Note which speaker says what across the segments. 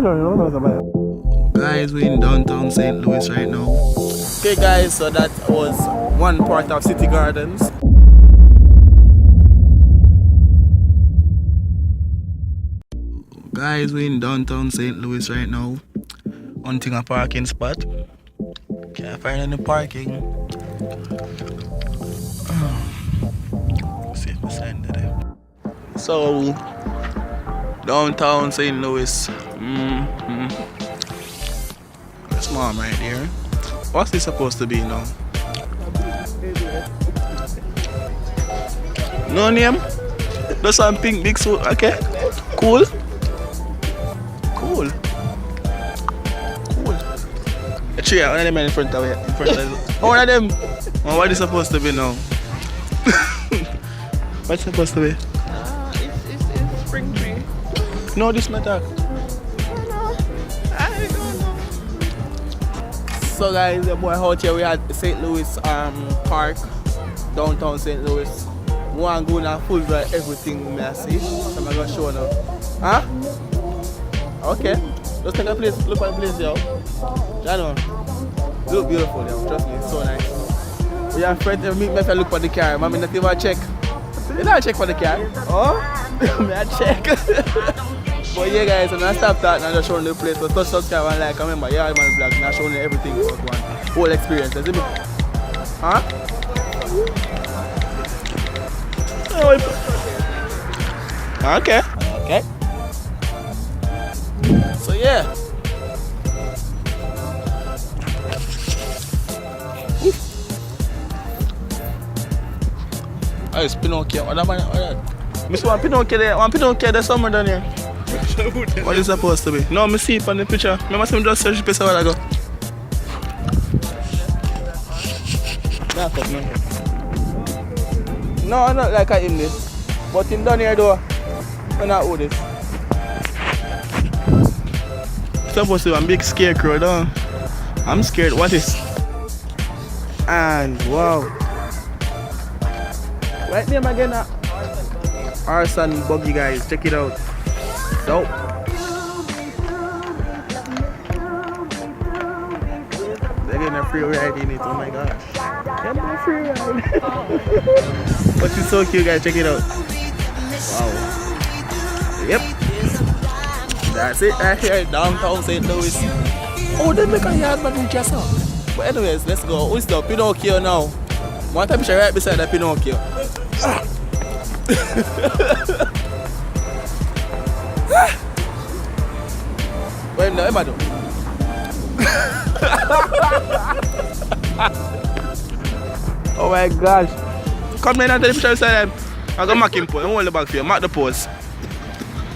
Speaker 1: Guys, we're in downtown St. Louis right now. Okay guys, so that was one part of CityGardens. Guys, we're in downtown St. Louis right now. Hunting a parking spot. Can't find any parking. See if I send it there. So, downtown St. Louis. That's mom right here. What's this supposed to be now? No name? Just some pink big suit. Okay. Cool. Cool. A tree, one of them in front of it. Oh, one of them. Oh, what is supposed to be now? What's supposed to be?
Speaker 2: It's spring tree.
Speaker 1: No, this not that.
Speaker 2: I don't know.
Speaker 1: So guys, the boy out here we had St. Louis Park, downtown St. Louis. We want to go and full drive everything I see. So I'm going to show now. Huh? Okay. Just take a place, look at the place yo. You know, it look beautiful yo, trust me, it's so nice. We have friends that meet me if I look for the car. Mommy not even check. You don't check for the car? Oh? Me I check. But yeah guys, I'm gonna stop that and I'm just showing the place. So touch subscribe and like, remember, yeah man vlog, and I'm showing you everything about one whole experience. You see me? Huh? Okay. Okay. So yeah. Oh, it's Pinocchio. What am I? Miss one Pinocchio there. One Pinocchio there somewhere down here. What is it supposed to be? No, I see it on the picture. I must have just searched the place a while ago. No, I'm not like him this. But him down here though, I'm not who this. It's supposed to be a big scarecrow though. I'm scared. What is? And wow. Right name again? Arson Buggy guys. Check it out. Dope. They're getting a free ride in it. Oh my gosh. Getting a free ride. But it's so cute guys. Check it out. Wow. Yep. That's it right here. Downtown St. Louis. Oh, they make a yard but we just up. But anyways, let's go. Who's the Pinocchio now? One time she's right beside the Pinocchio. Wait, no, Emma do. Oh my gosh. Come in and tell the picture beside them. I'm gonna mark him pose. I'm hold the bag for you. Mark the pose.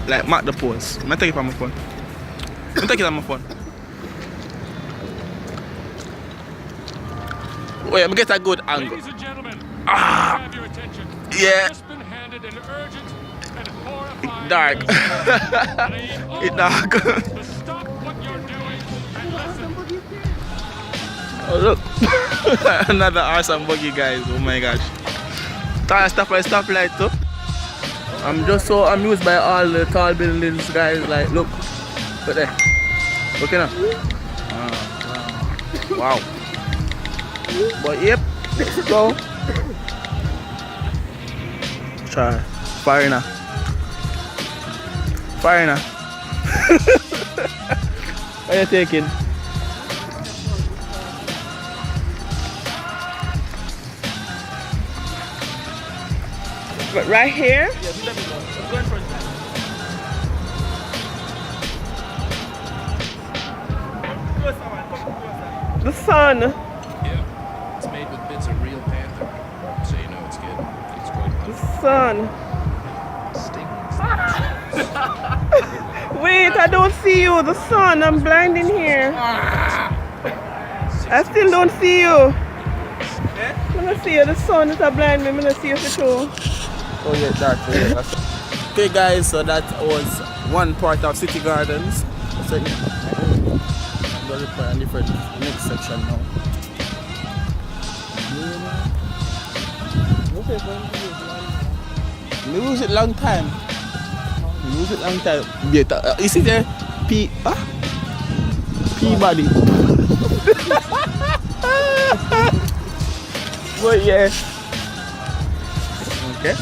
Speaker 1: Like, mark the pose. I'm gonna take it on my phone. I'm gonna take it on my phone. Wait, I'm gonna get a good angle.
Speaker 3: Ladies and gentlemen, have your attention.
Speaker 1: Yeah.
Speaker 3: Just been handed an urgent and horrifying
Speaker 1: Dark. It's dark.
Speaker 3: to stop what you're doing and listen.
Speaker 1: Oh look. Another awesome buggy guys. Oh my gosh. Tire stop by stoplight too. I'm just so amused by all the tall buildings guys. Like look. Look there. Look at that. Wow. But yep. Let's go. Try. Fire now. Fire now. What are you taking?
Speaker 2: But right here?
Speaker 1: Yes, let me go. I'm going for it.
Speaker 2: The sun.
Speaker 4: Yeah, it's made with bits of real panther, so you know it's good. It's quite
Speaker 2: The
Speaker 4: fun.
Speaker 2: sun. Wait, I don't see you. The sun. I'm blind in here. I still don't see you. I'm gonna see you. The sun is a blind me. I'm gonna see you for sure.
Speaker 1: Oh yeah, dark. Yeah, okay guys, so that was one part of CityGardens. So I'm going to look for a different next section now. We use it long time. We use it long time. You see there? Peabody. But yeah. Okay.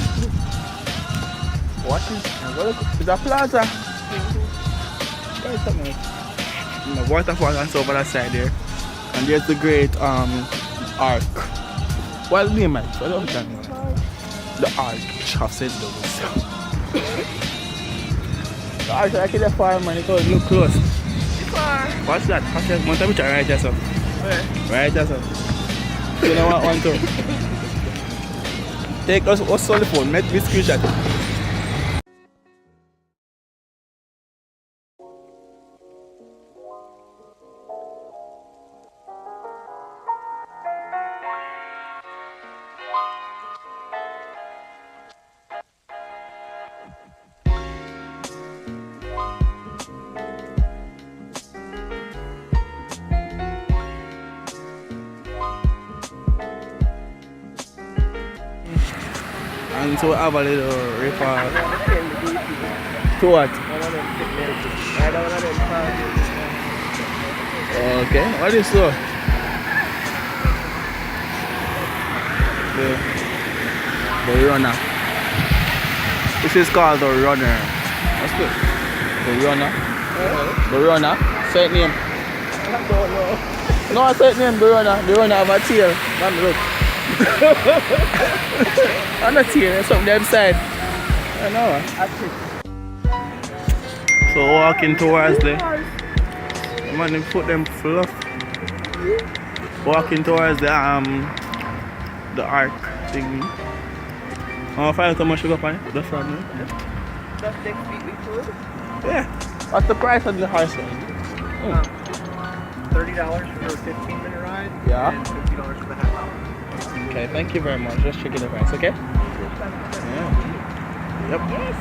Speaker 1: What is a plaza? There's something. Waterfall and stuff on that side there. And there's the great arc. What's the name, man? I don't know. The Arch of St. Louis. The Arch, I can't find man, because it look close. What's that? What's that? Want to picture right there, sir? Right there, sir. You know what? One, two. Take us, what's on the phone? Make me screenshot. And so we have a little river. To what? Okay, what is so? The runner. This is called the runner. What's good? The runner. The runner. Say it name.
Speaker 2: I don't know.
Speaker 1: No, I said name, the runner. The runner have a tail. Man, look. I'm not here, there's something them side. I know. So walking towards the man, they put them fluff. Walking towards the arc thingy. I'll find out how much you got on it. The front one.
Speaker 2: Just next week we could.
Speaker 1: Yeah. What's the price of the horse one?
Speaker 5: $30 for a 15-minute ride.
Speaker 1: Yeah.
Speaker 5: And $50 for the half hour.
Speaker 1: Okay, thank you very much. Just checking the price, okay? Yeah. Yep.
Speaker 2: Yes.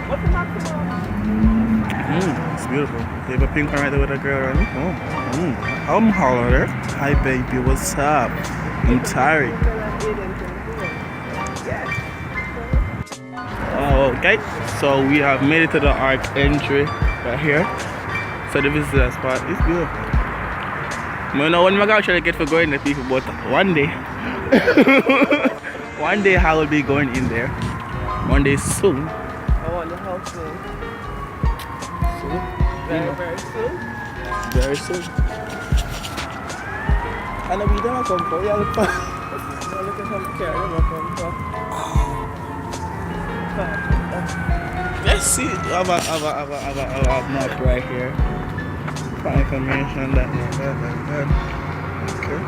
Speaker 2: What's the maximum?
Speaker 1: It's beautiful. You have a pink one right there with a girl around it. I'm holler. Hi baby, what's up? I'm Tyre. Okay, so we have made it to the arc entry right here. So the visitor spot is beautiful. I don't know when I'm actually get for going there, people, but one day, one day I will be going in there. One day soon.
Speaker 2: I wonder how soon.
Speaker 1: Soon?
Speaker 2: Very soon.
Speaker 1: Very soon. And we don't come for you.
Speaker 2: Look at how carry them come for.
Speaker 1: Let's see. I have a map right here. For information that. Okay.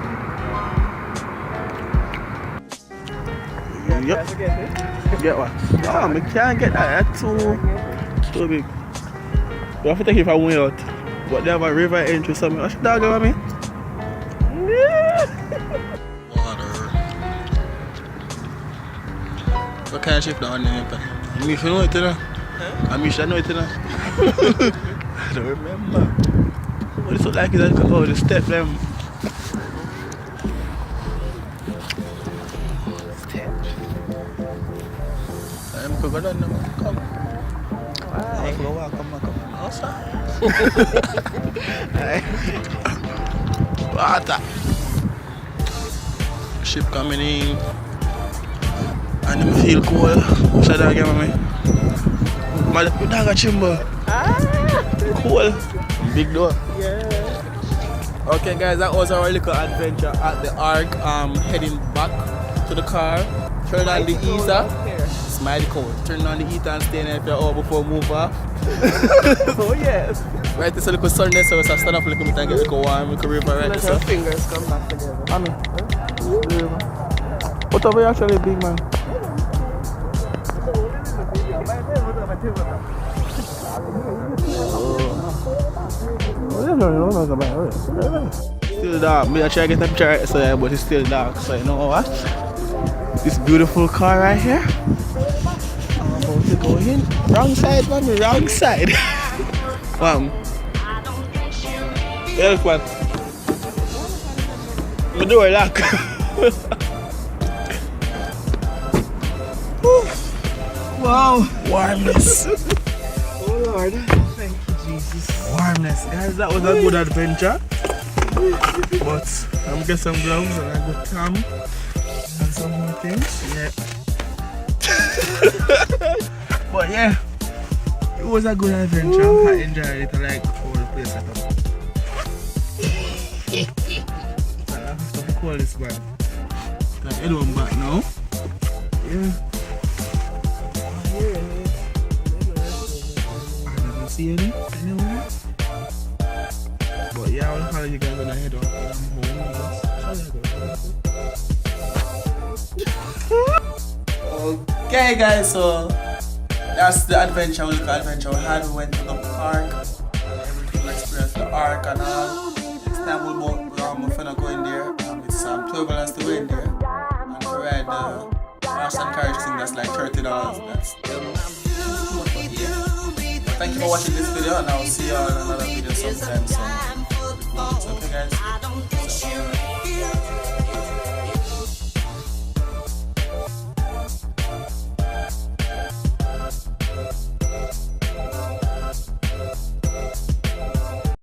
Speaker 1: Yep. Get what? No, I can't get that. That's too big. You have to take it from way out. But they have a river entry somewhere. What's the dog about me? Water. What kind of ship down there? I mean, if you know it, you know. I mean, I know it, you know. I don't remember. What it look like is that the step them. I'm going to come. Come on. Water. Ship coming in. And I feel cold. What's that again, mommy? My dog a chimbo. Cool. Big door.
Speaker 2: Yeah.
Speaker 1: Okay guys, that was our little adventure at the arc. Heading back to the car. Turn on the heater. Smiley cold. Turn on the heater and stay in there for before we move off.
Speaker 2: Oh yes.
Speaker 1: Right, this is a little sunday, so I stand up a little bit and get a little warm. We can river right
Speaker 2: Let
Speaker 1: there.
Speaker 2: our fingers come back together.
Speaker 1: Annie. What are we actually big man? Still dark. Me I try to get a picture right so, but it's still dark. So you know what? This beautiful car right here. I'm about to go in. Wrong side, man. Wrong side. Help, man. My door lock. Wow. Warmness.
Speaker 2: Hold on. Lord. Thank you, Jesus.
Speaker 1: Warmness, guys. That was a good adventure. But I'm get some gloves and a good cam and some more things. Yeah. But yeah, it was a good adventure. I enjoyed it. I like all the place set up. I have to call this man. Got everyone back now. Yeah. I don't see any anywhere. But yeah, I'll follow you guys when I head on home. Okay guys, so that's the adventure, we had. We went to the park, everything, we experienced the ark and all. Next time we're gonna go in there, it's turbulence to go in there. And to ride the horse and carriage thing that's like $30. That's thank you for watching this video, and I'll see you all in another video sometime soon. Okay guys? So,